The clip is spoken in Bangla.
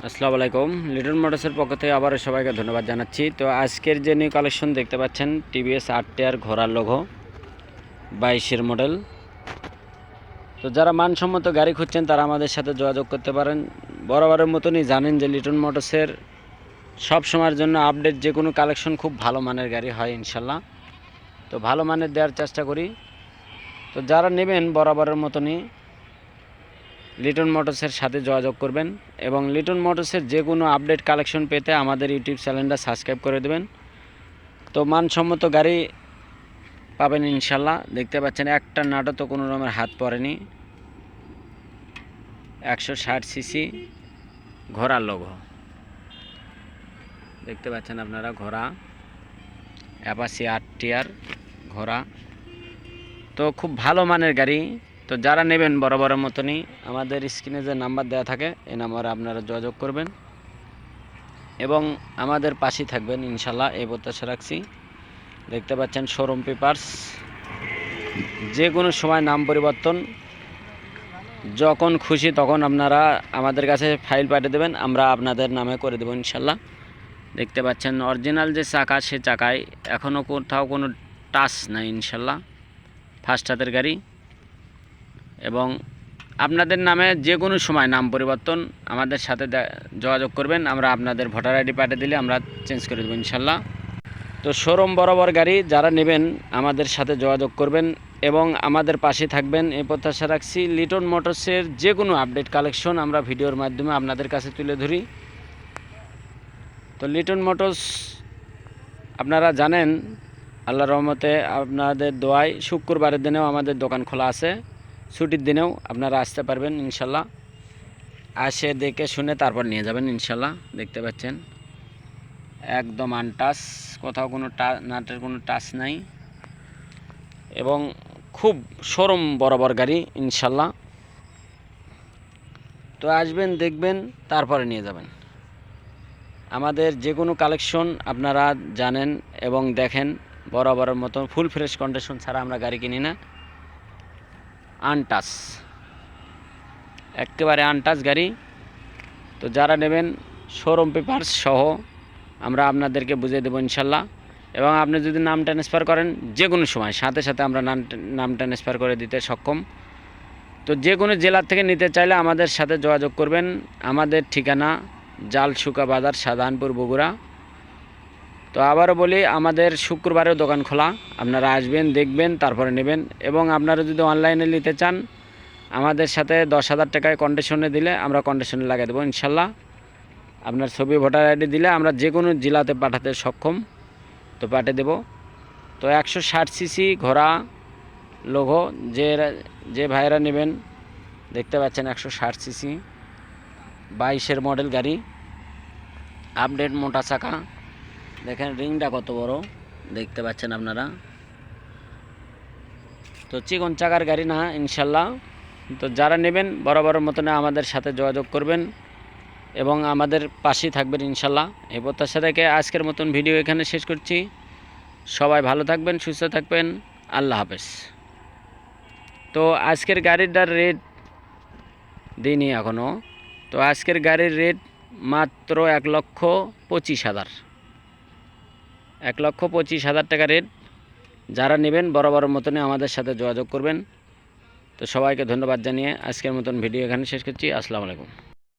আসসালামু আলাইকুম। লিটন মোটরসের পক্ষ থেকে আবার সবাইকে ধন্যবাদ জানাচ্ছি। তো আজকের যে নিউ কালেকশন দেখতে পাচ্ছেন টিভিএস আরটিআর ঘোড়ার লোগো 22-এর মডেল। তো যারা মানসম্মত গাড়ি খুঁজছেন তারা আমাদের সাথে যোগাযোগ করতে পারেন। বরাবরের মতনই জানেন যে লিটন মোটরসের সব সময়ের জন্য আপডেট যে কোনো কালেকশন খুব ভালো মানের গাড়ি হয় ইনশাল্লাহ। তো ভালো মানের দেওয়ার চেষ্টা করি। তো যারা নেবেন বরাবরের মতনই লিটন মোটরসের সাথে যোগাযোগ করবেন এবং লিটন মোটরসের যে কোনো আপডেট কালেকশন পেতে আমাদের ইউটিউব চ্যানেলটা সাবস্ক্রাইব করে দেবেন। তো মানসম্মত গাড়ি পাবেন ইনশাল্লাহ। দেখতে পাচ্ছেন একটা নাটও তো কোনো রকমের হাত পড়েনি। 160 সিসি ঘোড়ার লোগো দেখতে পাচ্ছেন আপনারা, ঘোড়া অ্যাপাচি আরটিআর ঘোড়া। তো খুব ভালো মানের গাড়ি। তো যারা নেবেন বরাবরের মতনই আমাদের স্ক্রিনে যে নাম্বার দেওয়া থাকে এই নাম্বারে আপনারা যোগাযোগ করবেন এবং আমাদের পাশেই থাকবেন ইনশাল্লাহ, এই প্রত্যাশা রাখছি। দেখতে পাচ্ছেন শোরুম পেপারস, যে কোনো সময় নাম পরিবর্তন, যখন খুশি তখন আপনারা আমাদের কাছে ফাইল পাঠিয়ে দেবেন, আমরা আপনাদের নামে করে দেবো ইনশাল্লাহ। দেখতে পাচ্ছেন অরিজিনাল যে চাকা, সে চাকায় এখনও কোথাও কোনো টাচ নাই ইনশাল্লাহ। ফার্স্ট হাতের গাড়ি এবং আপনাদের নামে যে কোনো সময় নাম পরিবর্তন আমাদের সাথে যোগাযোগ করবেন, আমরা আপনাদের ভোটার আইডি পাঠিয়ে দিলে আমরা চেঞ্জ করে দেবো ইনশাল্লাহ। তো শোরুম বরাবর গাড়ি যারা নেবেন আমাদের সাথে যোগাযোগ করবেন এবং আমাদের পাশে থাকবেন এই প্রত্যাশা রাখছি। লিটন মোটরসের যে কোনো আপডেট কালেকশন আমরা ভিডিওর মাধ্যমে আপনাদের কাছে তুলে ধরি। তো লিটন মোটরস আপনারা জানেন আল্লাহর রহমতে আপনাদের দোয়ায় শুক্রবারের দিনেও আমাদের দোকান খোলা আছে, ছুটির দিনেও আপনারা আসতে পারবেন ইনশাল্লাহ। আসে দেখে শুনে তারপর নিয়ে যাবেন ইনশাল্লাহ। দেখতে পাচ্ছেন একদম আনটাচ, কোথাও কোনো নাটের কোনো টাচ নাই এবং খুব শোরুম বরাবর গাড়ি ইনশাল্লাহ। তো আসবেন, দেখবেন, তারপরে নিয়ে যাবেন। আমাদের যে কোনো কালেকশন আপনারা জানেন এবং দেখেন বরাবরের মতো ফুল ফ্রেশ কন্ডিশন ছাড়া আমরা গাড়ি কিনি না। আনটাচ, একেবারে আনটাচ গাড়ি। তো যারা নেবেন শোরুম পেপারস সহ আমরা আপনাদেরকে বুঝিয়ে দেবো ইনশাল্লাহ। এবং আপনি যদি নাম ট্রান্সফার করেন যে কোনো সময় সাথে সাথে আমরা নাম ট্রান্সফার করে দিতে সক্ষম। তো যে কোনো জেলার থেকে নিতে চাইলে আমাদের সাথে যোগাযোগ করবেন। আমাদের ঠিকানা জালশুকা বাজার, শাহজাহানপুর, বগুড়া। তো আবারও বলি, আমাদের শুক্রবারেও দোকান খোলা, আপনারা আসবেন, দেখবেন, তারপরে নেবেন। এবং আপনারা যদি অনলাইনে নিতে চান আমাদের সাথে 10,000 টাকায় কন্ডিশনে দিলে আমরা কন্ডিশনে লাগিয়ে দেবো ইনশাল্লাহ। আপনার ছবি, ভোটার আইডি দিলে আমরা যে কোনো জেলাতে পাঠাতে সক্ষম, তো পাঠিয়ে দেব। তো 160 সিসি ঘোড়া লোগো যে ভাইরা নেবেন, দেখতে পাচ্ছেন 160 সিসি 22-এর মডেল গাড়ি, আপডেট মোটা চাকা। দেখেন রিংটা কত বড়, দেখতে পাচ্ছেন আপনারা। তো চিকন চাকার গাড়ি না ইনশাল্লাহ। তো যারা নেবেন বরাবরের মতন আমাদের সাথে যোগাযোগ করবেন এবং আমাদের পাশেই থাকবেন ইনশাল্লাহ। এই প্রত্যাশা থেকে আজকের মতন ভিডিও এখানে শেষ করছি। সবাই ভালো থাকবেন, সুস্থ থাকবেন, আল্লাহ হাফেজ। তো আজকের গাড়িটার রেট দিইনি এখনও। তো আজকের গাড়ির রেট মাত্র 1,25,000, 1,25,000 টাকা রেট। যারা নেবেন বরাবরের মতনই আমাদের সাথে যোগাযোগ করবেন। তো সবাইকে ধন্যবাদ জানিয়ে আজকের মতন ভিডিও এখানে শেষ করছি। আসসালামু আলাইকুম।